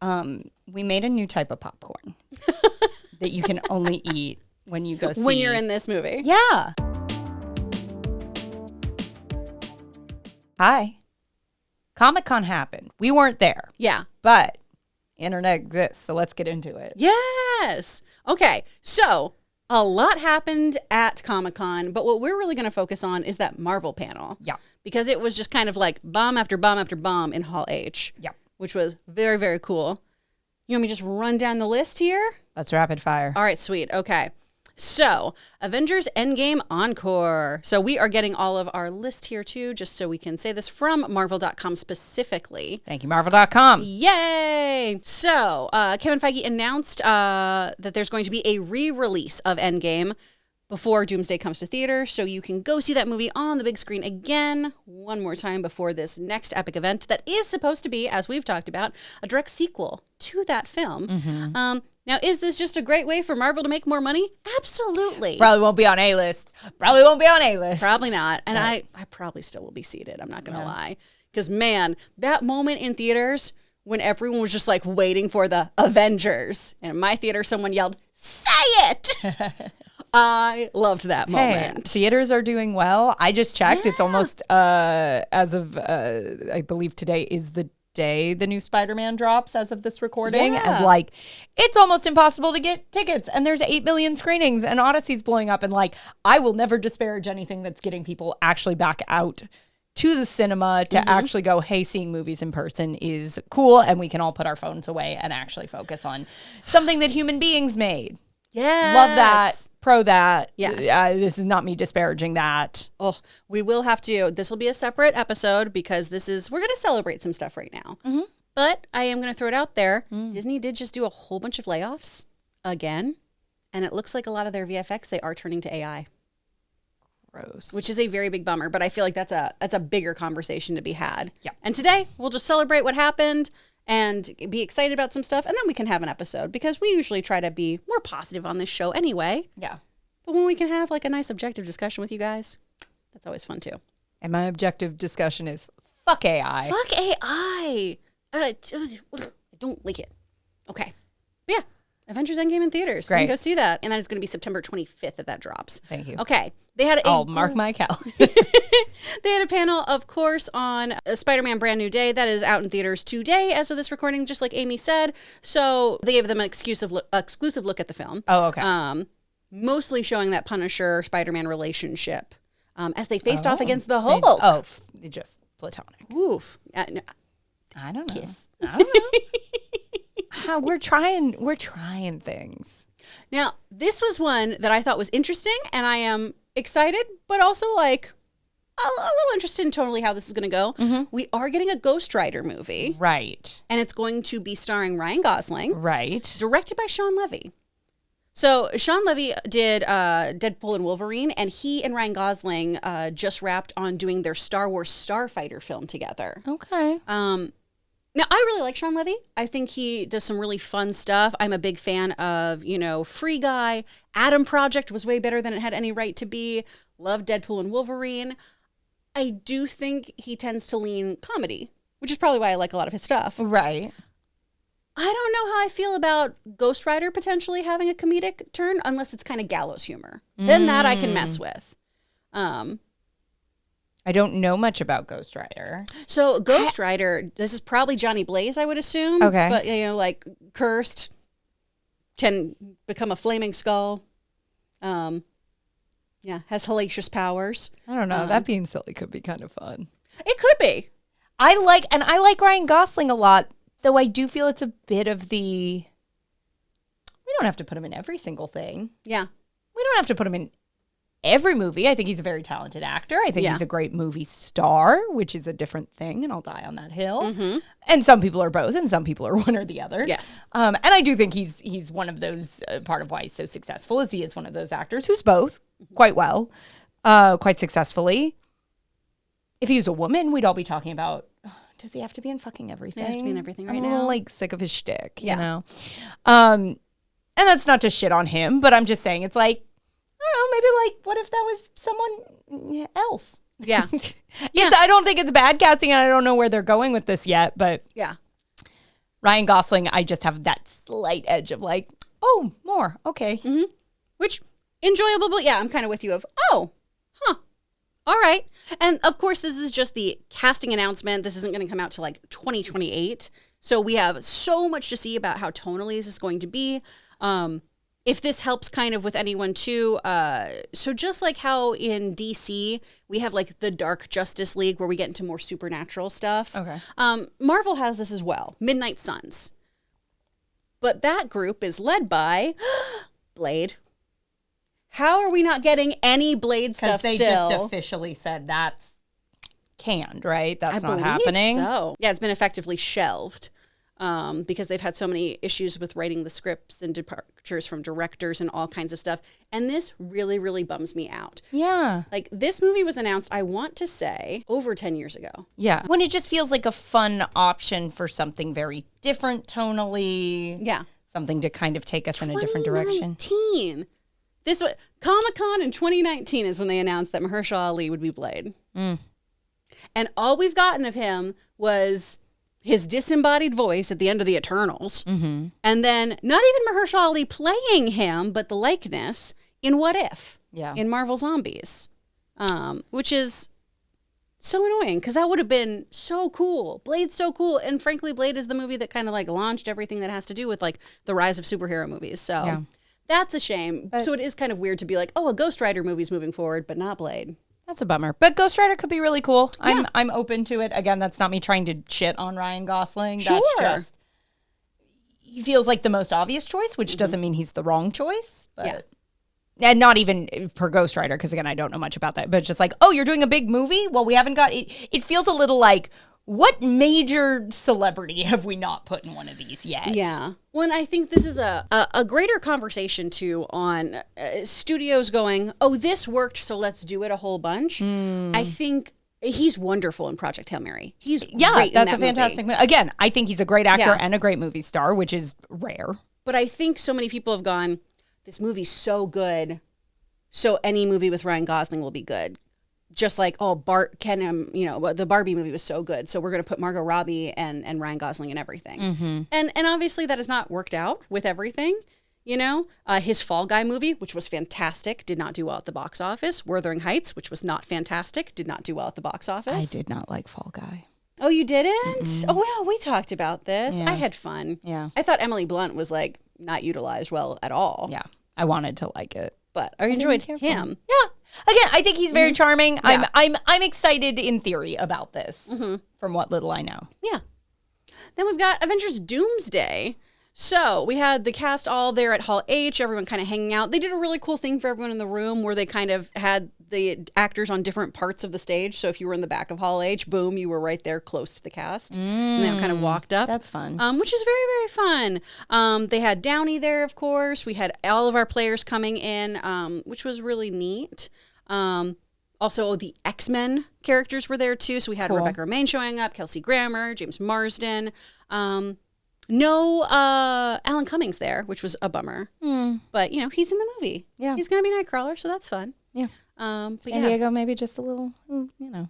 We made a new type of popcorn that you can only eat when you go see. When you're in this movie. Yeah. Hi. Comic-Con happened. We weren't there. Yeah. But internet exists, so let's get into it. Yes. Okay. So a lot happened at Comic-Con, but what we're really going to focus on is that Marvel panel. Yeah. Because it was just kind of like bomb after bomb after bomb in Hall H. Yeah. Which was very, very cool. You want me to just run down the list here? Let's rapid fire. All right, sweet. Okay. So, Avengers Endgame Encore. So, we are getting all of our list here too, just so we can say this from Marvel.com specifically. Thank you, Marvel.com. Yay! So, Kevin Feige announced that there's going to be a re-release of Endgame before Doomsday comes to theater, so you can go see that movie on the big screen again one more time before this next epic event that is supposed to be, as we've talked about, a direct sequel to that film. Mm-hmm. Now, is this just a great way for Marvel to make more money? Absolutely. Probably won't be on A-list. Probably won't be on A-list. Probably not. And I probably still will be seated. I'm not going to lie. Because, man, that moment in theaters when everyone was just like waiting for the Avengers. And in my theater, someone yelled, "Say it!" I loved that moment. Theaters are doing well. I just checked. Yeah. It's almost, as of, I believe today is the day the new Spider-Man drops as of this recording. Yeah. And like, it's almost impossible to get tickets. And there's 8 million screenings and Odyssey's blowing up. And like, I will never disparage anything that's getting people actually back out to the cinema to actually go, hey, seeing movies in person is cool. And we can all put our phones away and actually focus on something that human beings made. Yes. Love that. Pro that. Yes. This is not me disparaging that. Oh, we will have to. This will be a separate episode because we're going to celebrate some stuff right now. Mm-hmm. But I am going to throw it out there. Disney did just do a whole bunch of layoffs again. And it looks like a lot of their VFX, they are turning to AI. Gross. Which is a very big bummer. But I feel like that's a bigger conversation to be had. Yeah. And today we'll just celebrate what happened and be excited about some stuff, and then we can have an episode, because we usually try to be more positive on this show anyway. Yeah. But when we can have like a nice objective discussion with you guys, that's always fun too. And my objective discussion is fuck AI. Fuck AI. I don't like it. Okay. But yeah. Avengers Endgame in theaters. Great. You can go see that. And that is going to be September 25th that drops. Thank you. Okay. They had I'll mark my calendar. They had a panel, of course, on Spider-Man Brand New Day. That is out in theaters today as of this recording, just like Amy said. So they gave them an exclusive look at the film. Oh, okay. Mostly showing that Punisher-Spider-Man relationship as they faced off against the Hulk. Just platonic. Oof. No, I don't know. Kiss. I don't know. We're trying things. Now, this was one that I thought was interesting, and I am excited, but also like a little interested in totally how this is going to go. Mm-hmm. We are getting a Ghost Rider movie. Right. And it's going to be starring Ryan Gosling. Right. Directed by Sean Levy. So Sean Levy did Deadpool and Wolverine, and he and Ryan Gosling just wrapped on doing their Star Wars Starfighter film together. Okay. Now, I really like Sean Levy. I think he does some really fun stuff. I'm a big fan of, Free Guy. Adam Project was way better than it had any right to be. Love Deadpool and Wolverine. I do think he tends to lean comedy, which is probably why I like a lot of his stuff. Right. I don't know how I feel about Ghost Rider potentially having a comedic turn, unless it's kind of gallows humor. Then that I can mess with. I don't know much about Ghost Rider. So Ghost Rider, this is probably Johnny Blaze, I would assume. Okay. But, like cursed, can become a flaming skull. Has hellacious powers. I don't know. That being silly could be kind of fun. It could be. I like Ryan Gosling a lot, though I do feel it's a bit of we don't have to put him in every single thing. Yeah. We don't have to put him in every movie. I think he's a very talented actor. I think he's a great movie star, which is a different thing, and I'll die on that hill. Mm-hmm. And some people are both, and some people are one or the other. Yes. And I do think he's one of those, part of why he's so successful is he is one of those actors who's both quite well, quite successfully. If he was a woman, we'd all be talking about, does he have to be in fucking everything? He has to be in everything right I'm now. a little, sick of his shtick, you know? And that's not to shit on him, but I'm just saying it's like, I don't know, maybe what if that was someone else? Yeah. I don't think it's bad casting, and I don't know where they're going with this yet, but yeah. Ryan Gosling, I just have that slight edge of like, oh, more. Okay. Mm-hmm. Which, enjoyable, but yeah, I'm kind of with you of, oh, huh. All right. And of course, this is just the casting announcement. This isn't going to come out till like 2028. So we have so much to see about how tonally this is going to be. If this helps kind of with anyone too. So just like how in DC, we have like the Dark Justice League where we get into more supernatural stuff. Okay. Marvel has this as well. Midnight Suns. But that group is led by Blade. How are we not getting any Blade stuff still? Because they just officially said that's canned, right? That's not happening. So yeah, it's been effectively shelved because they've had so many issues with writing the scripts and departures from directors and all kinds of stuff. And this really, really bums me out. Yeah. Like this movie was announced, I want to say, over 10 years ago. Yeah. When it just feels like a fun option for something very different tonally. Yeah. Something to kind of take us in a different direction. 2019. This was Comic-Con in 2019 is when they announced that Mahershala Ali would be Blade. Mm. And all we've gotten of him was his disembodied voice at the end of the Eternals. Mm-hmm. And then not even Mahershala Ali playing him, but the likeness in What If? Yeah. In Marvel Zombies. Which is so annoying because that would have been so cool. Blade's so cool. And frankly, Blade is the movie that kind of like launched everything that has to do with like the rise of superhero movies. So Yeah. that's a shame. But so it is kind of weird to be like, oh, a Ghost Rider movie's moving forward, but not Blade. That's a bummer. But Ghost Rider could be really cool. Yeah. I'm open to it. Again, that's not me trying to shit on Ryan Gosling. Sure. That's just, he feels like the most obvious choice, which doesn't mean he's the wrong choice. But, Yeah. And not even per Ghost Rider, because again, I don't know much about that. But it's just like, oh, you're doing a big movie? Well, we haven't got it. It feels a little like, what major celebrity have we not put in one of these yet? Yeah. Well, and I think this is a greater conversation, too, on studios going, oh, this worked, so let's do it a whole bunch. I think he's wonderful in Project Hail Mary. He's great that's in a that fantastic movie. Again, I think he's a great actor Yeah. and a great movie star, which is rare. But I think so many people have gone, this movie's so good, so any movie with Ryan Gosling will be good. Just like, oh, the Barbie movie was so good, so we're going to put Margot Robbie and Ryan Gosling in everything. Mm-hmm. And obviously that has not worked out with everything, you know? His Fall Guy movie, which was fantastic, did not do well at the box office. Wuthering Heights, which was not fantastic, did not do well at the box office. I did not like Fall Guy. Oh, you didn't? Oh, well, we talked about this. Yeah. I had fun. Yeah. I thought Emily Blunt was, like, not utilized well at all. Yeah. I wanted to like it. But I enjoyed him. Yeah. Again, I think he's very charming. Yeah. I'm excited in theory about this from what little I know. Yeah. Then we've got Avengers Doomsday. So we had the cast all there at Hall H, everyone kind of hanging out. They did a really cool thing for everyone in the room where they kind of had the actors on different parts of the stage. So if you were in the back of Hall H, boom, you were right there close to the cast. And they kind of walked up. That's fun. Which is very, very fun. They had Downey there, of course. We had all of our players coming in, which was really neat. Also, the X-Men characters were there, too. So we had Rebecca Romijn showing up, Kelsey Grammer, James Marsden. No Alan Cummings there, which was a bummer. But, you know, he's in the movie. Yeah. He's going to be Nightcrawler, so that's fun. Yeah. But San Diego, maybe just a little,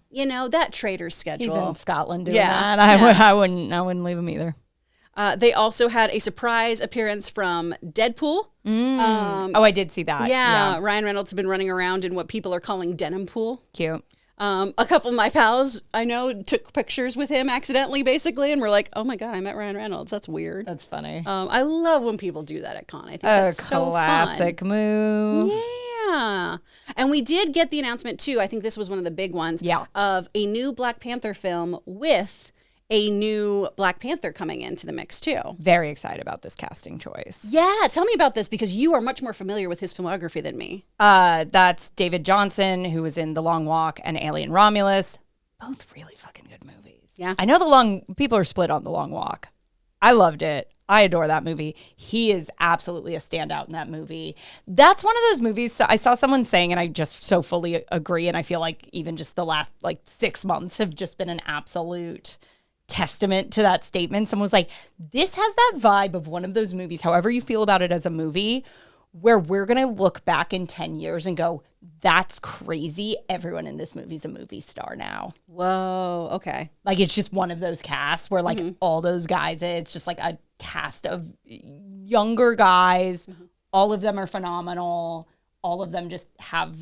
You know, that traitor's schedule. He's in Scotland doing Yeah. that. I wouldn't leave him either. They also had a surprise appearance from Deadpool. I did see that. Yeah, Ryan Reynolds has been running around in what people are calling denim pool. Cute. A couple of my pals I know took pictures with him accidentally, basically, and were like, "Oh my god, I met Ryan Reynolds. That's weird." That's funny. I love when people do that at con. I think that's so fun. Classic move. Yeah. And we did get the announcement too. I think this was one of the big ones. Yeah. Of a new Black Panther film with a new Black Panther coming into the mix too. Very excited about this casting choice. Yeah, tell me about this because you are much more familiar with his filmography than me. That's David Johnson, who was in The Long Walk and Alien Romulus. Both really fucking good movies. Yeah. I know people are split on The Long Walk. I loved it. I adore that movie. He is absolutely a standout in that movie. That's one of those movies I saw someone saying, and I just so fully agree. And I feel like even just the last 6 months have just been an absolute testament to that statement. Someone was like, this has that vibe of one of those movies, however you feel about it as a movie, where we're going to look back in 10 years and go, that's crazy. Everyone in this movie is a movie star now. Whoa. Okay. Like, it's just one of those casts where, like, all those guys, it's just like a cast of younger guys. All of them are phenomenal. All of them just have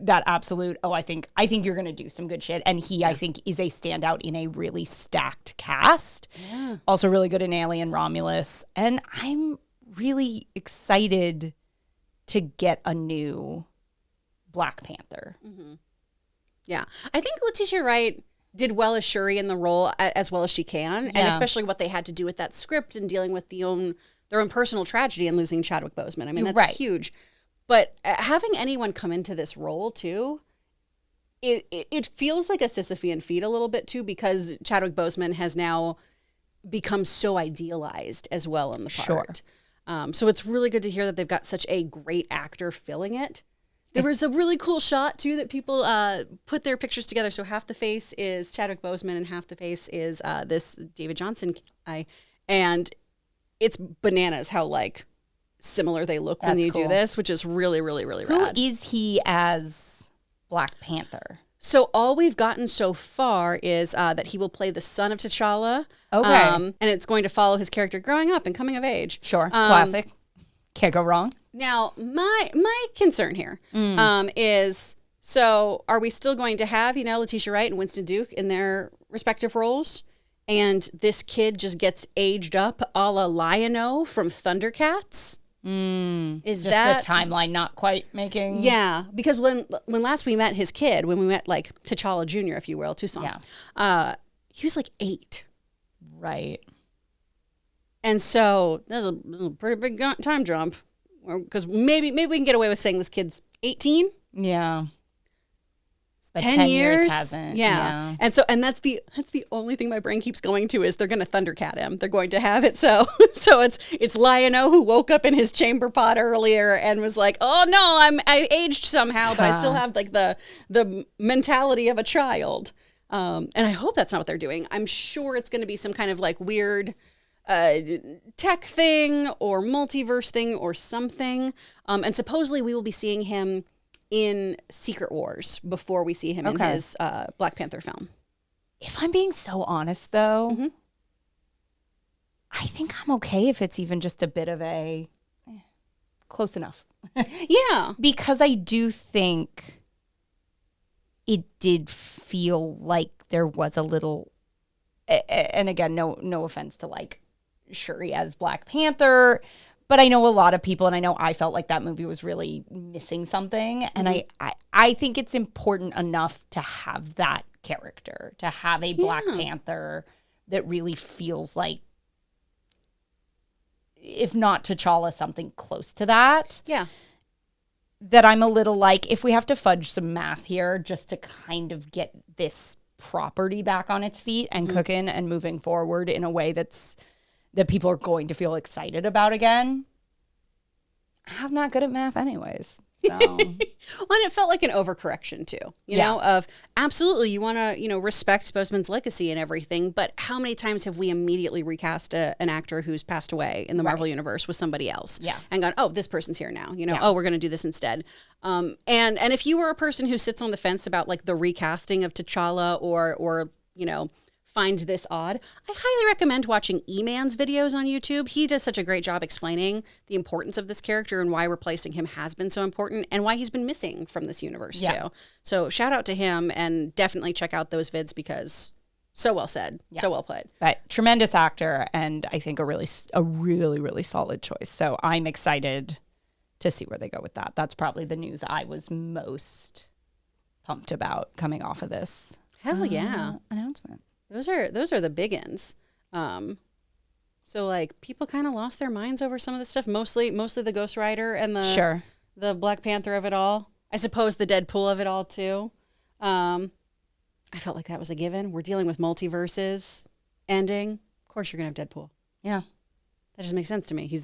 that absolute, I think you're going to do some good shit. And he, I think, is a standout in a really stacked cast. Yeah. Also really good in Alien Romulus. And I'm really excited to get a new Black Panther. Yeah. I think Letitia Wright did well as Shuri in the role as well as she can. And especially what they had to do with that script and dealing with their own personal tragedy and losing Chadwick Boseman. I mean, that's huge. But having anyone come into this role, too, it feels like a Sisyphean feat a little bit, too, because Chadwick Boseman has now become so idealized as well in the part. So it's really good to hear that they've got such a great actor filling it. There was a really cool shot, too, that people put their pictures together. So half the face is Chadwick Boseman and half the face is this David Johnson guy. And it's bananas how, like, similar they look when you do this, which is really, really, really rad. Who is he as Black Panther? So all we've gotten so far is that he will play the son of T'Challa. Okay. And it's going to follow his character growing up and coming of age. Sure. Classic. Can't go wrong. Now, my concern here is, so are we still going to have, Letitia Wright and Winston Duke in their respective roles? And this kid just gets aged up a la Lion-O from Thundercats? Is just that the timeline not quite making? Yeah, because when last we met his kid, when we met like T'Challa Jr., if you will, Toussaint, he was like 8. Right. And so that's a pretty big time jump. Because maybe we can get away with saying this kid's 18. Yeah. But 10 years hasn't. Yeah. And that's the only thing my brain keeps going to is they're going to Thundercat him. They're going to have it so it's Lion-O who woke up in his chamber pot earlier and was like, "Oh no, I aged somehow, but I still have like the mentality of a child." And I hope that's not what they're doing. I'm sure it's going to be some kind of like weird tech thing or multiverse thing or something. And supposedly we will be seeing him in Secret Wars before we see him in his Black Panther film. If I'm being so honest, though, I think I'm okay if it's even just a bit of a close enough. Yeah. Because I do think it did feel like there was a little, and again, no offense to like Shuri as Black Panther, but I know a lot of people, and I know I felt like that movie was really missing something. And I think it's important enough to have that character, to have a Black Panther that really feels like, if not T'Challa, something close to that. Yeah. That I'm a little like, if we have to fudge some math here just to kind of get this property back on its feet and cooking and moving forward in a way that people are going to feel excited about again. I'm not good at math anyways. So. Well, and it felt like an overcorrection too, you know, of absolutely you want to, respect Boseman's legacy and everything, but how many times have we immediately recast an actor who's passed away in the Marvel universe with somebody else? Yeah. And gone, oh, this person's here now, oh, we're going to do this instead. And if you were a person who sits on the fence about like the recasting of T'Challa or find this odd, I highly recommend watching E-Man's videos on YouTube. He does such a great job explaining the importance of this character and why replacing him has been so important and why he's been missing from this universe too. So shout out to him and definitely check out those vids because so well said, so well put. But tremendous actor and I think a really, really solid choice. So I'm excited to see where they go with that. That's probably the news I was most pumped about coming off of this. Hell yeah. Announcement. Those are the big ends. So like people kind of lost their minds over some of this stuff. Mostly the Ghost Rider and the Black Panther of it all. I suppose the Deadpool of it all too. I felt like that was a given. We're dealing with multiverses ending. Of course you're gonna have Deadpool. Yeah, that just makes sense to me. He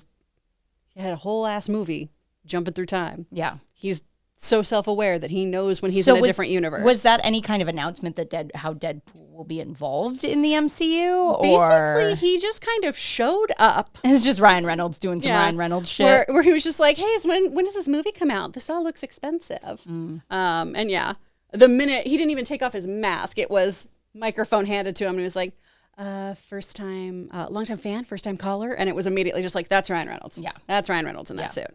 had a whole ass movie jumping through time. Yeah, he's so self-aware that he knows when he's in a different universe. Was that any kind of announcement that how Deadpool will be involved in the MCU? Basically, he just kind of showed up. It's just Ryan Reynolds doing some Ryan Reynolds shit. Where he was just like, hey, when does this movie come out? This all looks expensive. And yeah, the minute he didn't even take off his mask, it was microphone handed to him and he was like, first time, long time fan, first time caller. And it was immediately just like, that's Ryan Reynolds. Yeah. That's Ryan Reynolds in that suit.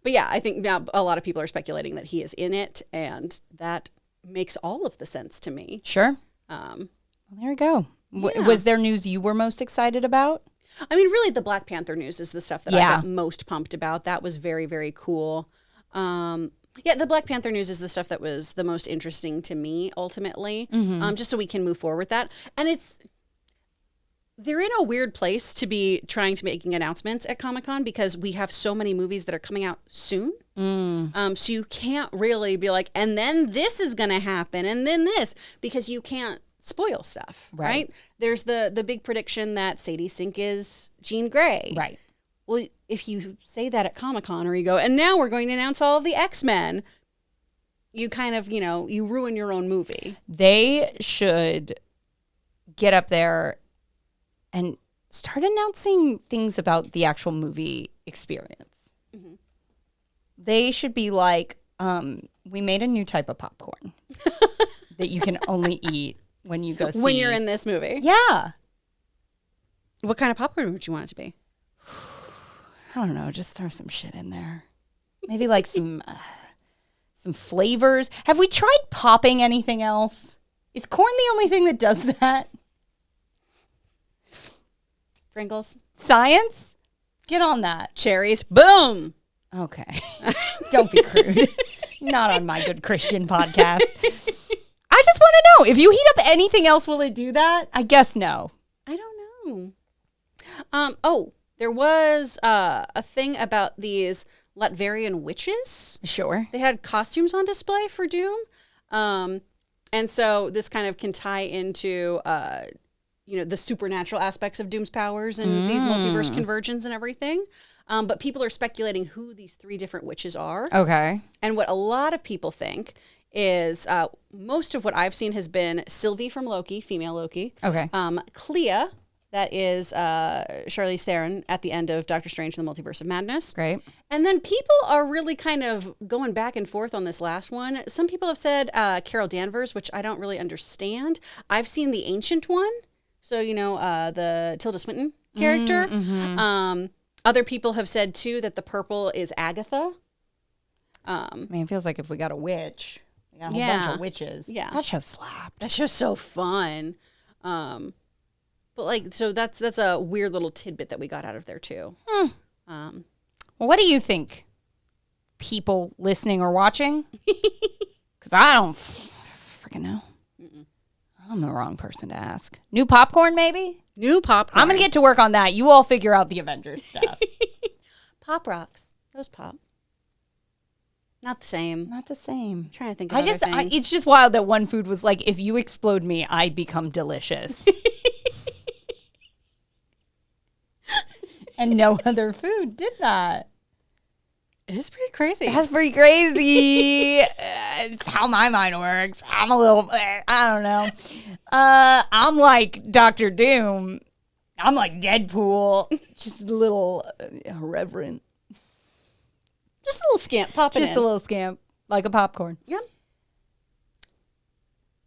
But yeah, I think now a lot of people are speculating that he is in it, and that makes all of the sense to me. Sure. Well, there we go. Was there news you were most excited about? I mean, really, the Black Panther news is the stuff that I got most pumped about. That was very, very cool. The Black Panther news is the stuff that was the most interesting to me, ultimately, just so we can move forward with that. And they're in a weird place to be trying to making announcements at Comic-Con because we have so many movies that are coming out soon. So you can't really be like, and then this is going to happen, and then this, because you can't spoil stuff, right? There's the big prediction that Sadie Sink is Jean Grey. Right. Well, if you say that at Comic-Con or you go, and now we're going to announce all of the X-Men, you kind of, you ruin your own movie. They should get up there and start announcing things about the actual movie experience. They should be like, we made a new type of popcorn that you can only eat when you go see. When you're in this movie. Yeah. What kind of popcorn would you want it to be? I don't know. Just throw some shit in there. Maybe like some flavors. Have we tried popping anything else? Is corn the only thing that does that? Pringles. Science? Get on that. Cherries. Boom. Okay. Don't be crude. Not on my good Christian podcast. I just want to know, if you heat up anything else, will it do that? I guess no. I don't know. There was a thing about these Latvian witches. Sure. They had costumes on display for Doom. And so this kind of can tie into the supernatural aspects of Doom's powers and these multiverse conversions and everything. But people are speculating who these 3 different witches are. Okay. And what a lot of people think is most of what I've seen has been Sylvie from Loki, female Loki. Okay. Clea, that is Charlize Theron at the end of Doctor Strange and the Multiverse of Madness. Great. And then people are really kind of going back and forth on this last one. Some people have said Carol Danvers, which I don't really understand. I've seen the Ancient One. So, the Tilda Swinton character. Other people have said, too, that the purple is Agatha. It feels like if we got a witch, we got a whole bunch of witches. Yeah. That show slapped. That show's so fun. But, so that's a weird little tidbit that we got out of there, too. Well, what do you think, people listening or watching? Because I don't freaking know. I'm the wrong person to ask. New popcorn, maybe? New popcorn. I'm going to get to work on that. You all figure out the Avengers stuff. Pop rocks. Those pop. Not the same. Not the same. I'm trying to think of other things. It's just wild that one food was like, if you explode me, I become delicious. And no other food did that. It is pretty crazy. That's pretty crazy. It's how my mind works. I'm a little, I don't know. I'm like Dr. Doom. I'm like Deadpool. Just a little irreverent. Just a little scamp popping in. Just a little scamp. Like a popcorn. Yep.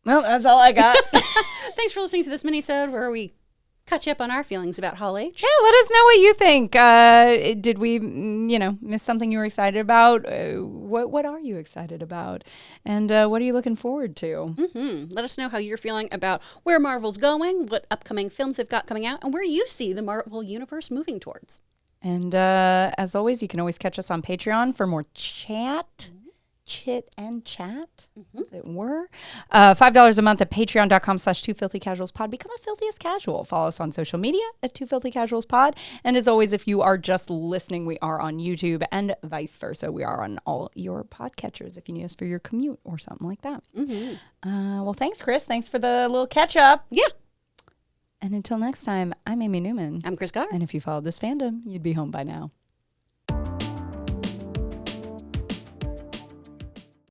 Well, that's all I got. Thanks for listening to this mini-sode where we catch you up on our feelings about Hall H. Yeah, let us know what you think. Did we, miss something you were excited about? What are you excited about? And what are you looking forward to? Let us know how you're feeling about where Marvel's going, what upcoming films they've got coming out, and where you see the Marvel Universe moving towards. And as always, you can always catch us on Patreon for more chit and chat, as it were. $5 a month at patreon.com/twofilthycasualspod. Become a filthiest casual. Follow us on social media at twofilthycasualspod. And as always, if you are just listening, we are on YouTube and vice versa. We are on all your podcatchers if you need us for your commute or something like that. Well, thanks, Chris. Thanks for the little catch up. Yeah. And until next time, I'm Amy Newman. I'm Chris Gar. And if you followed this fandom, you'd be home by now.